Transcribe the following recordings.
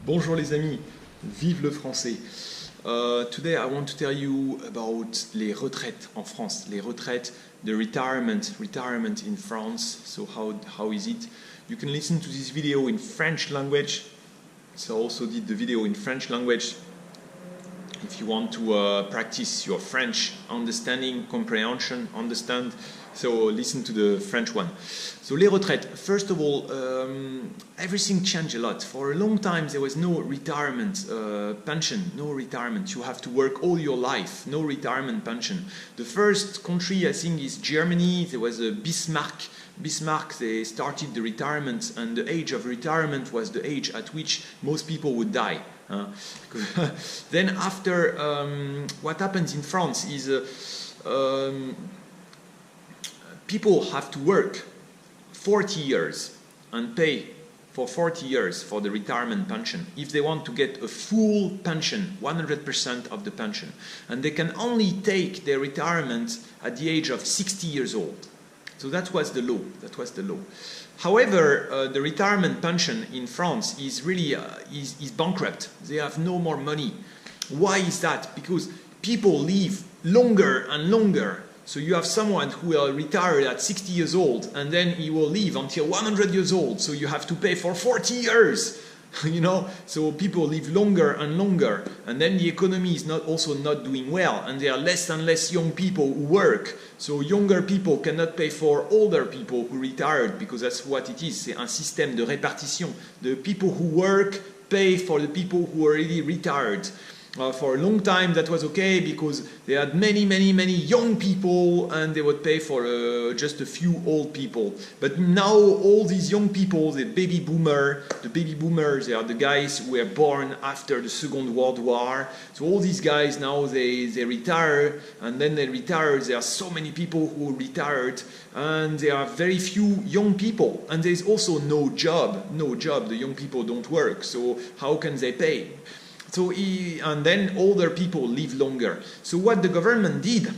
Bonjour les amis, vive le français. Today I want to tell you about les retraites en France, les retraites, the retirement in France. So how is it? You can listen to this video in French language. So I also did the video in French language. If you want to practice your French understanding, comprehension, understand, so listen to the French one. So les retraites, first of all, everything changed a lot. For a long time there was no retirement pension, no retirement. You have to work all your life, no retirement pension. The first country I think is Germany. There was a Bismarck, they started the retirement, and the age of retirement was the age at which most people would die. Then after, what happens in France is people have to work 40 years and pay for 40 years for the retirement pension if they want to get a full pension, 100% of the pension. And they can only take their retirement at the age of 60 years old. So that was the law. However, the retirement pension in France is really is bankrupt. They have no more money. Why is that? Because people live longer and longer. So you have someone who will retire at 60 years old, and then he will live until 100 years old. So you have to pay for 40 years. You know, so people live longer and longer, and then the economy is also not doing well, and there are less and less young people who work. So younger people cannot pay for older people who retired, because that's what it is. C'est un système de répartition. The people who work pay for the people who already retired. For a long time that was okay because they had many young people and they would pay for just a few old people. But now all these young people, the baby boomers, they are the guys who were born after the Second World War. So all these guys now they retire, and then they retire. There are so many people who retired, and there are very few young people, and there's also no job. The young people don't work, so how can they pay? So and then older people live longer. So what the government did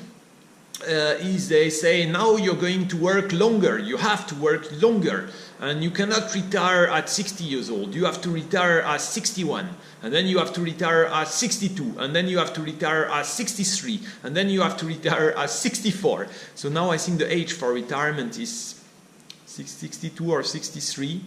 is they say, now you're going to work longer. You have to work longer. And you cannot retire at 60 years old. You have to retire at 61. And then you have to retire at 62. And then you have to retire at 63. And then you have to retire at 64. So now I think the age for retirement is 62 or 63.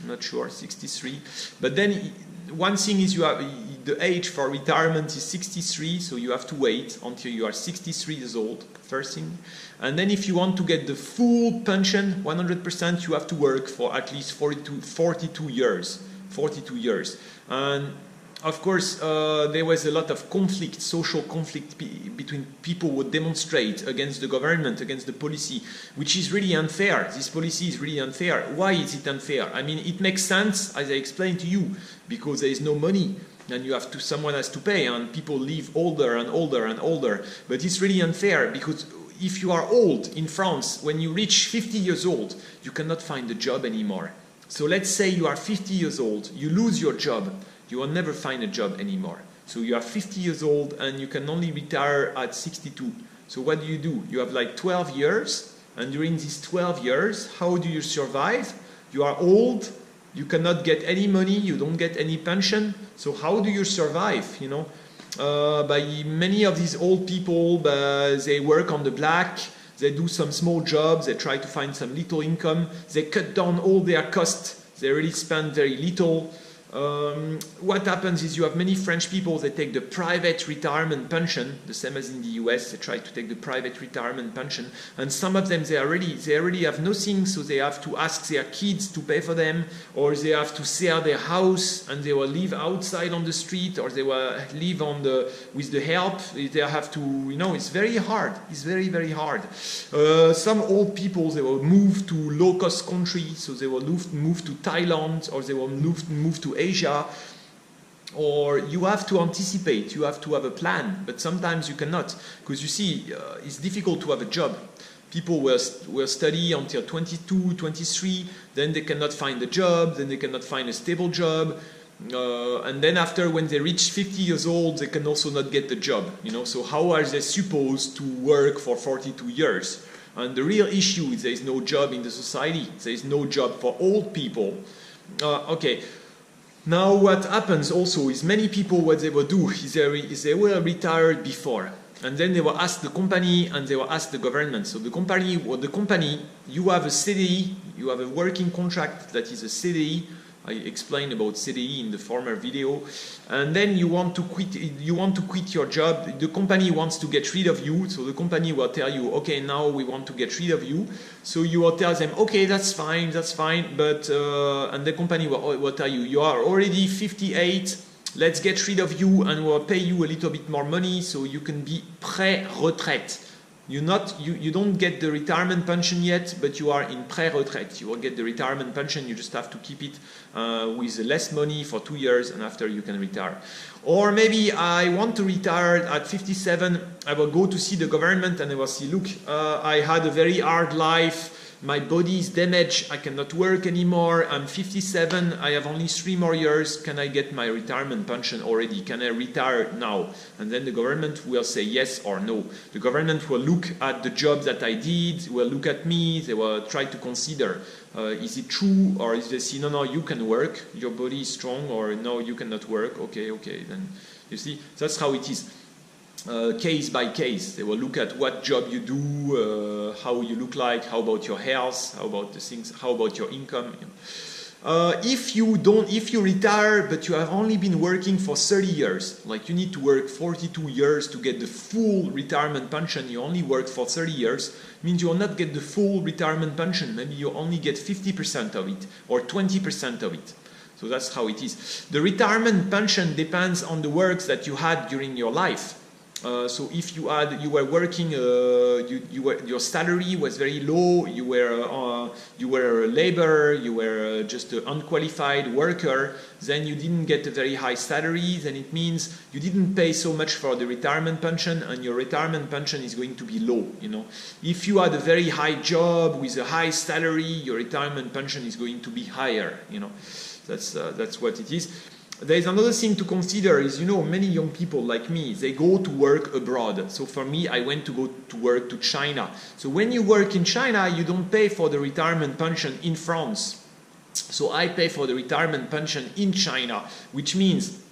I'm not sure, 63. But then one thing is the age for retirement is 63, so you have to wait until you are 63 years old, first thing. And then if you want to get the full pension, 100%, you have to work for at least 42 years. And of course, there was a lot of conflict, social conflict between people who would demonstrate against the government, against the policy, which is really unfair. This policy is really unfair. Why is it unfair? I mean, it makes sense, as I explained to you, because there is no money. And someone has to pay, and people live older and older and older. But it's really unfair, because if you are old in France, when you reach 50 years old, you cannot find a job anymore. So let's say you are 50 years old, you lose your job, you will never find a job anymore. So you are 50 years old and you can only retire at 62. So what do? You have like 12 years, and during these 12 years, how do you survive? You are old, you cannot get any money, you don't get any pension, so how do you survive, you know? By many of these old people, they work on the black, they do some small jobs, they try to find some little income, they cut down all their costs, they really spend very little. What happens is you have many French people that take the private retirement pension, the same as in the US. They try to take the private retirement pension, and some of them they already have nothing, so they have to ask their kids to pay for them, or they have to sell their house and they will live outside on the street, or they will live with the help. They have to, you know, it's very hard. It's very hard. Some old people, they will move to low-cost countries, so they will move to Thailand, or they will move to Asia. Or you have to anticipate, you have to have a plan, but sometimes you cannot, because you see, it's difficult to have a job. People will study until 22, 23, then they cannot find a job, then they cannot find a stable job, and then after, when they reach 50 years old, they can also not get the job, you know, so how are they supposed to work for 42 years? And the real issue is there is no job in the society, there is no job for old people. Okay. Now what happens also is many people, what they will do is they were retired before, and then they will ask the company and they will ask the government. So the company, you have a CDI, you have a working contract that is a CDI. I explained about CDI in the former video, and then you want to quit your job. The company wants to get rid of you, so the company will tell you, okay, now we want to get rid of you. So you will tell them, okay, that's fine, but and the company will tell you, you are already 58, let's get rid of you and we'll pay you a little bit more money so you can be pré-retraite. You don't get the retirement pension yet, but you are in pré-retraite. You will get the retirement pension, you just have to keep it with less money for 2 years, and after you can retire. Or maybe I want to retire at 57, I will go to see the government and I will see, look, I had a very hard life, my body is damaged, I cannot work anymore, I'm 57, I have only 3 more years, can I get my retirement pension already? Can I retire now? And then the government will say yes or no. The government will look at the job that I did, will look at me, they will try to consider, is it true, or if they see, no, you can work, your body is strong, or no, you cannot work, okay, then you see, that's how it is. Case by case, they will look at what job you do, how you look like, how about your health, how about the things, how about your income. If you retire but you have only been working for 30 years, like you need to work 42 years to get the full retirement pension, you only work for 30 years, means you will not get the full retirement pension, maybe you only get 50% of it or 20% of it. So that's how it is. The retirement pension depends on the works that you had during your life. So if you were working, your salary was very low, you were a laborer, you were just an unqualified worker, then you didn't get a very high salary, then it means you didn't pay so much for the retirement pension, and your retirement pension is going to be low, you know. If you had a very high job with a high salary, your retirement pension is going to be higher, you know. That's what it is. There is another thing to consider is, you know, many young people like me, they go to work abroad. So for me, I went to go to work to China. So when you work in China, you don't pay for the retirement pension in France. So I pay for the retirement pension in China, which means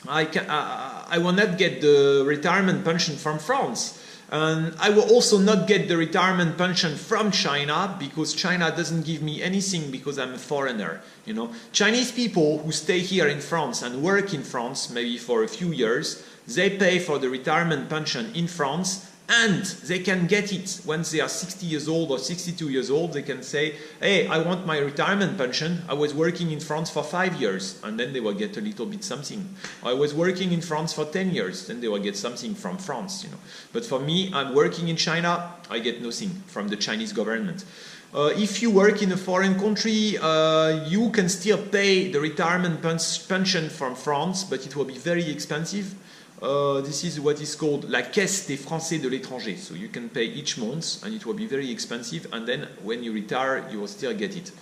I will not get the retirement pension from France. And I will also not get the retirement pension from China because China doesn't give me anything because I'm a foreigner. You know, Chinese people who stay here in France and work in France, maybe for a few years, they pay for the retirement pension in France, and they can get it once they are 60 years old or 62 years old. They can say, hey, I want my retirement pension. I was working in France for 5 years, and then they will get a little bit something. I was working in France for 10 years, then they will get something from France, you know. But for me, I'm working in China, I get nothing from the Chinese government. If you work in a foreign country, you can still pay the retirement pension from France, but it will be very expensive. This is what is called la caisse des Français de l'étranger. So you can pay each month and it will be very expensive, and then when you retire you will still get it.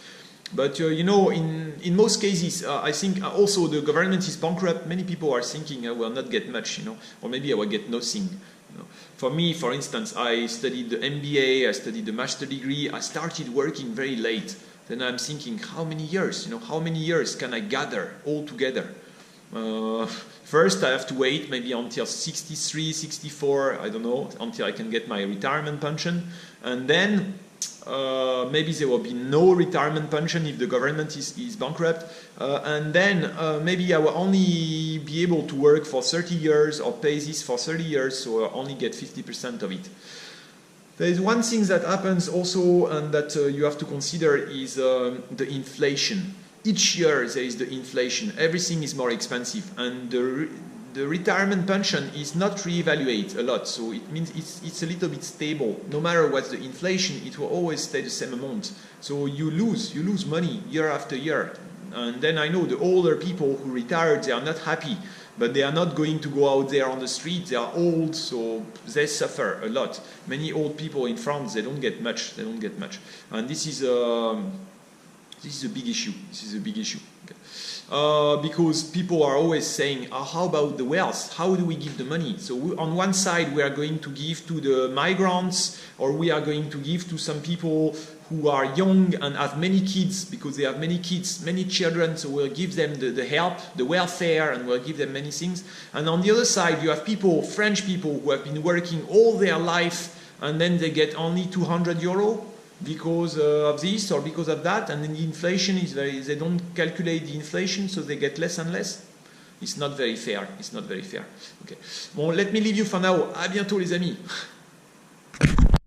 But you know, in most cases, I think also the government is bankrupt. Many people are thinking I will not get much, you know, or maybe I will get nothing. You know. For me, for instance, I studied the MBA, I studied the master degree, I started working very late. Then I'm thinking, how many years? You know, how many years can I gather all together? First, I have to wait maybe until 63, 64, I don't know, until I can get my retirement pension. And then maybe there will be no retirement pension if the government is bankrupt. And then maybe I will only be able to work for 30 years or pay this for 30 years, so I'll only get 50% of it. There is one thing that happens also and that you have to consider is the inflation. Each year there is the inflation, everything is more expensive, and the retirement pension is not reevaluated a lot, so it means it's a little bit stable. No matter what's the inflation, it will always stay the same amount. So you lose money year after year. And then I know the older people who retired, they are not happy, but they are not going to go out there on the street. They are old, so they suffer a lot. Many old people in France, they don't get much. And this is a big issue. Because people are always saying, how about the wealth? How do we give the money? So on one side we are going to give to the migrants, or we are going to give to some people who are young and have many kids, because they have many kids, many children, so we'll give them the help, the welfare, and we'll give them many things. And on the other side, you have people, French people, who have been working all their life, and then they get only 200 euro because of this or because of that, and then the inflation is they don't calculate the inflation, so they get less and less. It's not very fair. It's not very fair. Okay. Bon, let me leave you for now. À bientôt les amis.